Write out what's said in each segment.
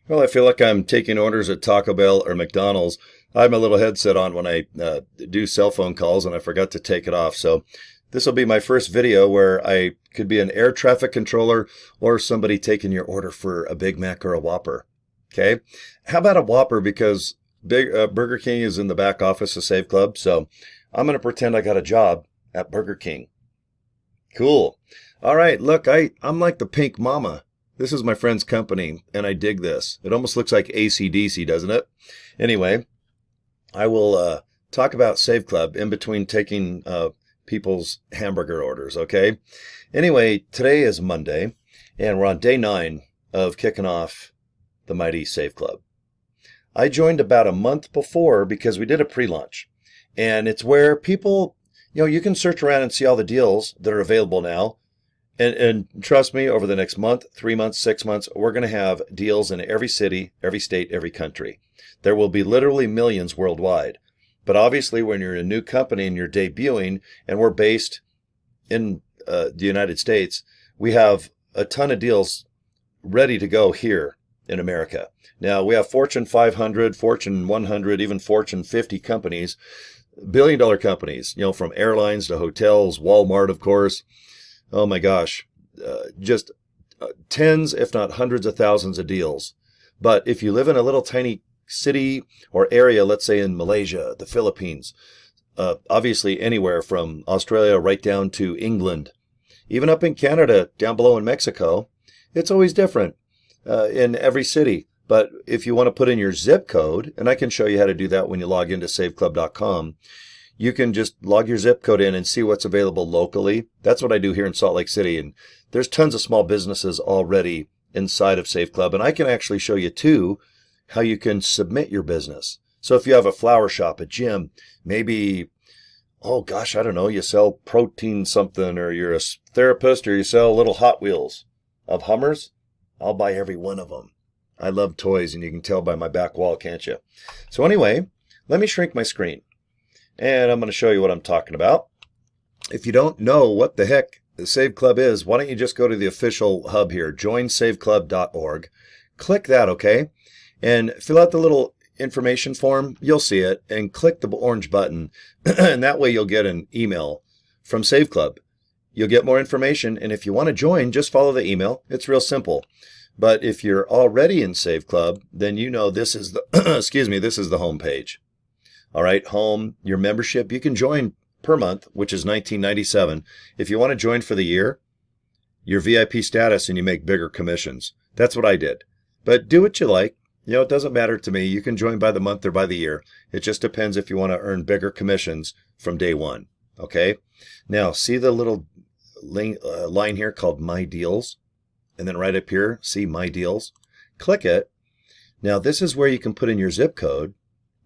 Well, I feel like I'm taking orders at Taco Bell or McDonald's. I have my little headset on when I do cell phone calls, and I forgot to take it off. So this will be my first video where I could be an air traffic controller or somebody taking your order for a Big Mac or a Whopper. Okay? How about a Whopper? Because Burger King is in the back office of Save Club, so I'm going to pretend I got a job at Burger King. Cool. All right, look, I'm like the pink mama. This is my friend's company, and I dig this. It almost looks like AC/DC, doesn't it? Anyway, I will talk about Save Club in between taking people's hamburger orders, okay? Anyway, today is Monday, and we're on day 9 of kicking off the mighty Save Club. I joined about a month before because we did a pre-launch, and it's where people, you can search around and see all the deals that are available now. And trust me, over the next month, 3 months, 6 months, we're going to have deals in every city, every state, every country. There will be literally millions worldwide. But obviously, when you're a new company and you're debuting, and we're based in the United States, we have a ton of deals ready to go here in America. Now, we have Fortune 500, Fortune 100, even Fortune 50 companies, billion-dollar companies, from airlines to hotels, Walmart, of course. Oh my gosh, just tens, if not hundreds of thousands of deals. But if you live in a little tiny city or area, let's say in Malaysia, the Philippines, obviously anywhere from Australia right down to England, even up in Canada, down below in Mexico, it's always different in every city. But if you want to put in your zip code, and I can show you how to do that when you log into saveclub.com, you can just log your zip code in and see what's available locally. That's what I do here in Salt Lake City. And there's tons of small businesses already inside of Save Club. And I can actually show you, too, how you can submit your business. So if you have a flower shop, a gym, maybe, oh gosh, I don't know, you sell protein something, or you're a therapist, or you sell little Hot Wheels of Hummers, I'll buy every one of them. I love toys, and you can tell by my back wall, can't you? So anyway, let me shrink my screen. And I'm going to show you what I'm talking about. If you don't know what the heck the Save Club is, why don't you just go to the official hub here, joinsaveclub.org. Click that, okay? And fill out the little information form. You'll see it. And click the orange button. And that way you'll get an email from Save Club. You'll get more information. And if you want to join, just follow the email. It's real simple. But if you're already in Save Club, then you know this is the, this is the home page. All right, home, your membership, you can join per month, which is $19.97. If you want to join for the year, your VIP status, and you make bigger commissions. That's what I did. But do what you like. It doesn't matter to me. You can join by the month or by the year. It just depends if you want to earn bigger commissions from day one. Okay? Now, see the little line here called My Deals? And then right up here, see My Deals? Click it. Now, this is where you can put in your zip code.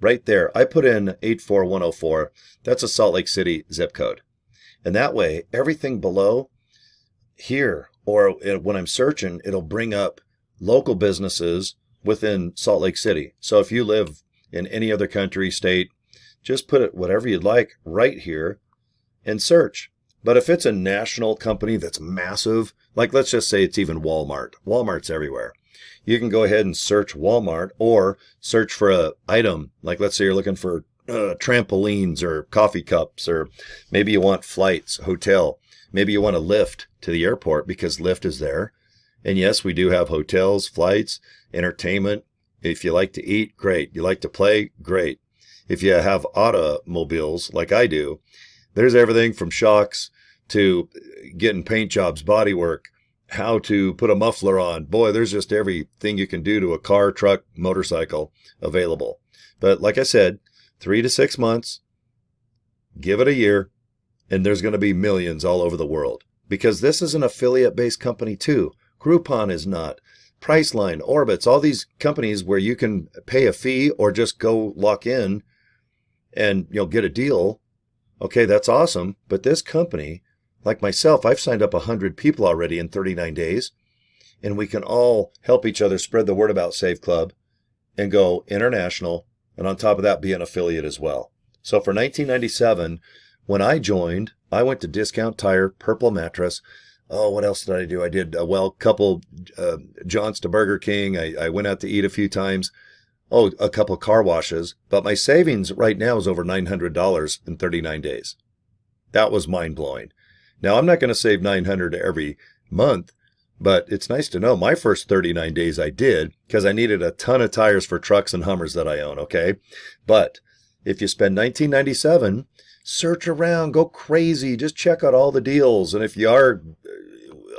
Right there, I put in 84104. That's a Salt Lake City zip code. And that way, everything below here, or when I'm searching, it'll bring up local businesses within Salt Lake City. So if you live in any other country, state, just put it whatever you'd like right here and search. But if it's a national company that's massive, like let's just say it's even Walmart. Walmart's everywhere. You can go ahead and search Walmart, or search for an item. Like let's say you're looking for trampolines or coffee cups, or maybe you want flights, hotel. Maybe you want a lift to the airport because Lyft is there. And yes, we do have hotels, flights, entertainment. If you like to eat, great. You like to play, great. If you have automobiles like I do, there's everything from shocks to getting paint jobs, body work, how to put a muffler on. Boy, there's just everything you can do to a car, truck, motorcycle available. But like I said, 3 to 6 months, give it a year, and there's going to be millions all over the world. Because this is an affiliate-based company too. Groupon is not. Priceline, Orbitz, all these companies where you can pay a fee or just go lock in and get a deal. Okay, that's awesome. But this company, like myself, I've signed up 100 people already in 39 days, and we can all help each other spread the word about Save Club and go international, and on top of that, be an affiliate as well. So for $19.97, when I joined, I went to Discount Tire, Purple Mattress. Oh, what else did I do? I did, well, couple jaunts to Burger King. I went out to eat a few times. Oh, a couple car washes. But my savings right now is over $900 in 39 days. That was mind blowing. Now, I'm not going to save 900 every month, but it's nice to know my first 39 days I did because I needed a ton of tires for trucks and Hummers that I own, okay? But if you spend $19.97, search around, go crazy, just check out all the deals. And if you are,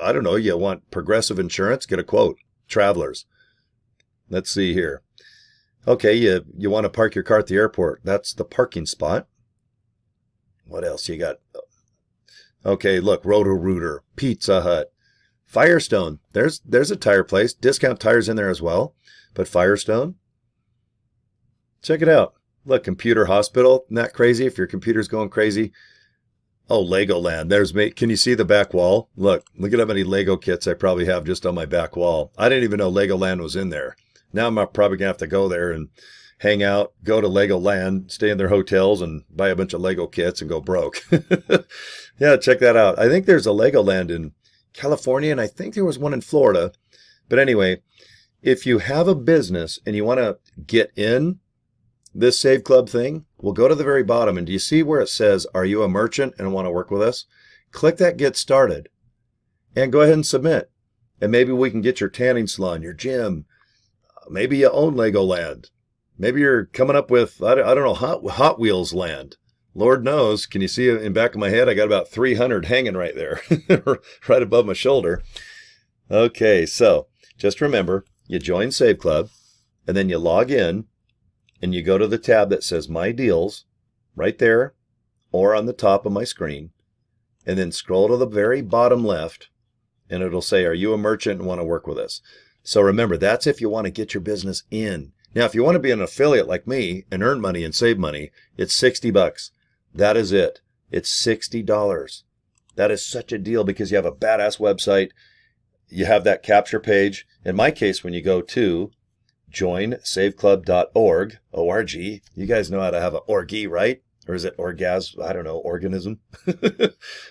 I don't know, you want Progressive Insurance, get a quote. Travelers. Let's see here. Okay, you want to park your car at the airport. That's the parking spot. What else you got? Okay, look, Roto-Rooter, Pizza Hut, Firestone. There's a tire place. Discount tires in there as well. But Firestone, check it out. Look, Computer Hospital. Isn't that crazy if your computer's going crazy? Oh, Legoland. There's me. Can you see the back wall? Look at how many Lego kits I probably have just on my back wall. I didn't even know Legoland was in there. Now I'm probably going to have to go there and hang out, go to Legoland, stay in their hotels, and buy a bunch of Lego kits and go broke. Yeah, check that out. I think there's a Legoland in California, and I think there was one in Florida. But anyway, if you have a business and you want to get in this Save Club thing, we'll go to the very bottom. And do you see where it says, are you a merchant and want to work with us? Click that Get Started and go ahead and submit. And maybe we can get your tanning salon, your gym. Maybe you own Legoland. Maybe you're coming up with, I don't know, Hot Wheels land. Lord knows. Can you see in the back of my head? I got about 300 hanging right there, right above my shoulder. Okay, so just remember, you join Save Club, and then you log in, and you go to the tab that says My Deals, right there, or on the top of my screen, and then scroll to the very bottom left, and it'll say, are you a merchant and want to work with us? So remember, that's if you want to get your business in. Now, if you want to be an affiliate like me and earn money and save money, it's $60. That is it. It's $60. That is such a deal because you have a badass website. You have that capture page. In my case, when you go to joinsaveclub.org, O-R-G, you guys know how to have an orgy, right? Or is it orgasm? I don't know, organism.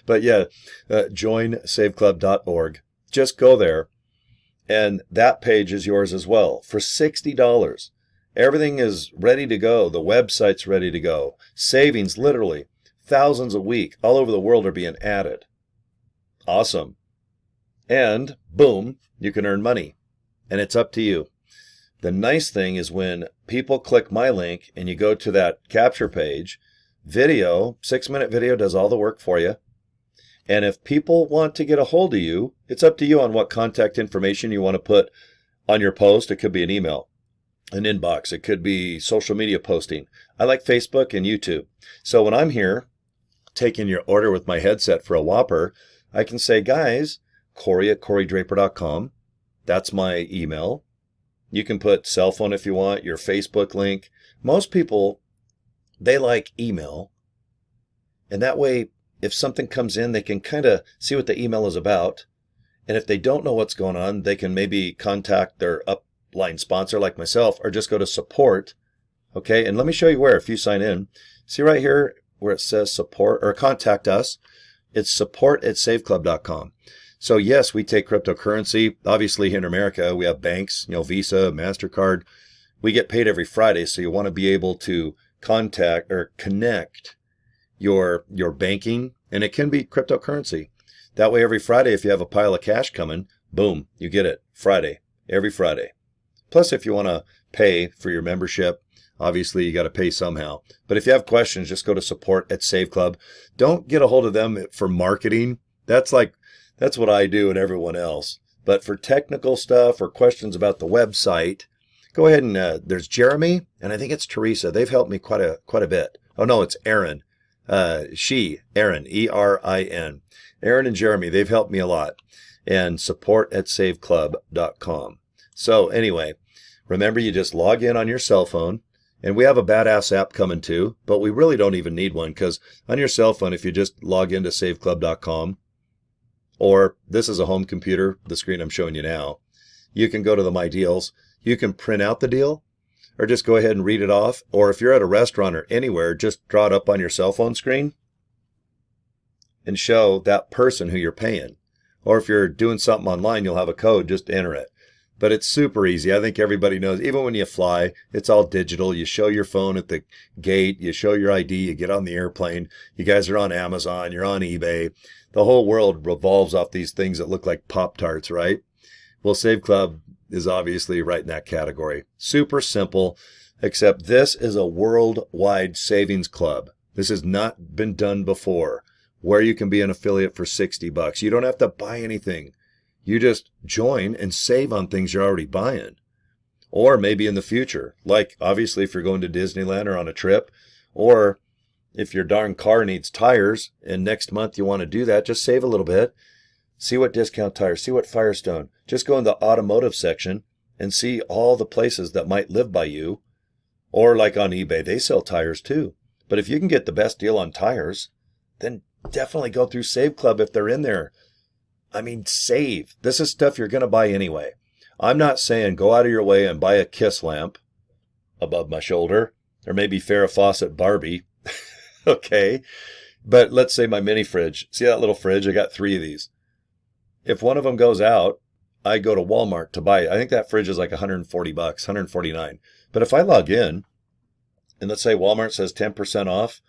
But yeah, joinsaveclub.org. Just go there. And that page is yours as well for $60. Everything is ready to go. The website's ready to go. Savings, literally, thousands a week all over the world are being added. Awesome. And boom, you can earn money. And it's up to you. The nice thing is when people click my link and you go to that capture page, video, 6-minute video does all the work for you. And if people want to get a hold of you, it's up to you on what contact information you want to put on your post. It could be an email, an inbox. It could be social media posting. I like Facebook and YouTube. So when I'm here taking your order with my headset for a Whopper, I can say, guys, Cory at CoryDraper.com. That's my email. You can put cell phone if you want, your Facebook link. Most people, they like email. And that way, if something comes in, they can kind of see what the email is about. And if they don't know what's going on, they can maybe contact their upline sponsor like myself or just go to support. Okay, and let me show you where if you sign in. See right here where it says support or contact us. It's support@saveclub.com. So yes, we take cryptocurrency. Obviously here in America, we have banks, Visa, MasterCard. We get paid every Friday, so you want to be able to contact or connect your banking, and it can be cryptocurrency. That way every Friday, if you have a pile of cash coming, boom, you get it Friday, every Friday. Plus, if you want to pay for your membership, obviously you got to pay somehow. But if you have questions, just go to support@SaveClub. Don't get a hold of them for marketing. That's what I do and everyone else. But for technical stuff or questions about the website, go ahead and there's Jeremy, and I think it's Teresa. They've helped me quite a bit. Oh no, it's Erin. Erin, E-R-I-N. Erin and Jeremy, they've helped me a lot. And support@saveclub.com. So anyway, remember you just log in on your cell phone, and we have a badass app coming too, but we really don't even need one because on your cell phone, if you just log into saveclub.com, or this is a home computer, the screen I'm showing you now, you can go to the My Deals. You can print out the deal or just go ahead and read it off. Or if you're at a restaurant or anywhere, just draw it up on your cell phone screen and show that person who you're paying. Or if you're doing something online, you'll have a code, just enter it. But it's super easy. I think everybody knows, even when you fly, it's all digital. You show your phone at the gate, you show your ID, you get on the airplane. You guys are on Amazon, you're on eBay. The whole world revolves off these things that look like Pop-Tarts, right? Well, Save Club is obviously right in that category. Super simple, except this is a worldwide savings club. This has not been done before, where you can be an affiliate for $60. You don't have to buy anything. You just join and save on things you're already buying. Or maybe in the future, like obviously if you're going to Disneyland or on a trip, or if your darn car needs tires and next month you want to do that, just save a little bit. See what discount tires, see what Firestone. Just go in the automotive section and see all the places that might live by you. Or like on eBay, they sell tires too. But if you can get the best deal on tires, then definitely go through Save Club if they're in there. I mean, save. This is stuff you're going to buy anyway. I'm not saying go out of your way and buy a Kiss lamp above my shoulder, or maybe Farrah Fawcett Barbie. Okay. But let's say my mini fridge. See that little fridge? I got 3 of these. If one of them goes out, I go to Walmart to buy it. I think that fridge is like $140, $149. But if I log in, and let's say Walmart says 10% off,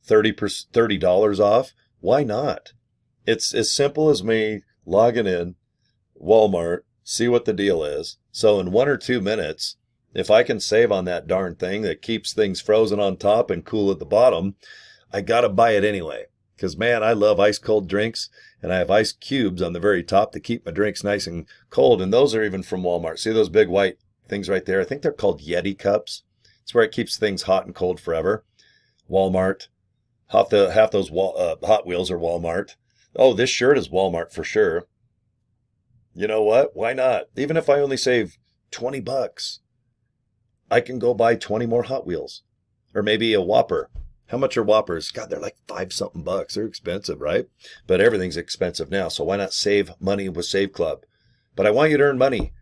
$30 off, why not? It's as simple as me logging in, Walmart, see what the deal is. So in 1 or 2 minutes, if I can save on that darn thing that keeps things frozen on top and cool at the bottom, I got to buy it anyway. Because, man, I love ice cold drinks, and I have ice cubes on the very top to keep my drinks nice and cold. And those are even from Walmart. See those big white things right there? I think they're called Yeti cups. It's where it keeps things hot and cold forever. Walmart. Half those Hot Wheels are Walmart. Oh, this shirt is Walmart for sure. You know what? Why not? Even if I only save $20, I can go buy 20 more Hot Wheels. Or maybe a Whopper. How much are Whoppers? God, they're like $5-something. They're expensive, right? But everything's expensive now, so why not save money with Save Club? But I want you to earn money.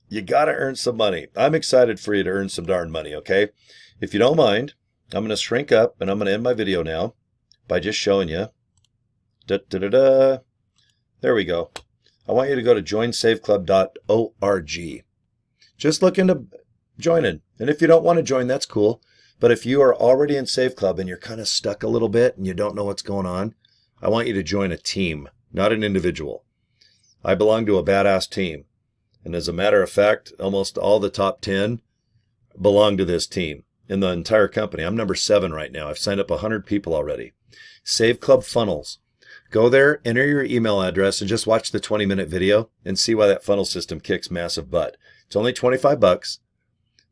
You got to earn some money. I'm excited for you to earn some darn money, okay? If you don't mind, I'm going to shrink up, and I'm going to end my video now by just showing you. There we go. I want you to go to joinsaveclub.org. Just look into joining. And if you don't want to join, that's cool. But if you are already in Save Club and you're kind of stuck a little bit and you don't know what's going on, I want you to join a team, not an individual. I belong to a badass team. And as a matter of fact, almost all the top 10 belong to this team in the entire company. I'm number 7 right now. I've signed up 100 people already. Save Club Funnels. Go there, enter your email address, and just watch the 20-minute video and see why that funnel system kicks massive butt. It's only $25.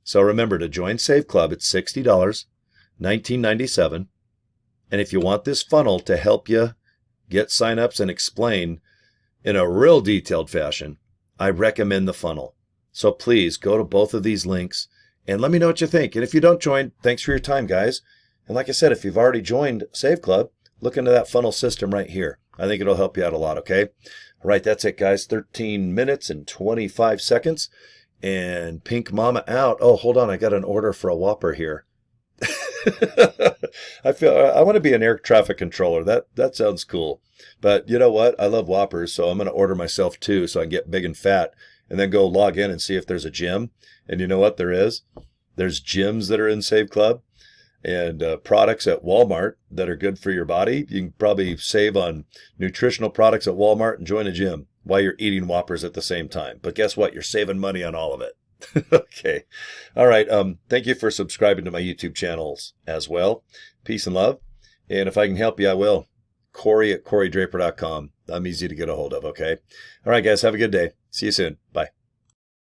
So remember to join Save Club. It's $60, $19.97. And if you want this funnel to help you get signups and explain in a real detailed fashion, I recommend the funnel. So please go to both of these links and let me know what you think. And if you don't join, thanks for your time, guys. And like I said, if you've already joined Save Club, look into that funnel system right here. I think it'll help you out a lot, okay? All right, that's it, guys. 13 minutes and 25 seconds. And Pink Mama out. Oh, hold on. I got an order for a Whopper here. I want to be an air traffic controller. That sounds cool. But you know what? I love Whoppers, so I'm going to order myself 2 so I can get big and fat and then go log in and see if there's a gym. And you know what there is? There's gyms that are in Save Club. And products at Walmart that are good for your body. You can probably save on nutritional products at Walmart and join a gym while you're eating Whoppers at the same time. But guess what? You're saving money on all of it. Okay. All right. Thank you for subscribing to my YouTube channels as well. Peace and love. And if I can help you, I will. Cory at CoryDraper.com. I'm easy to get a hold of, okay? All right, guys. Have a good day. See you soon. Bye.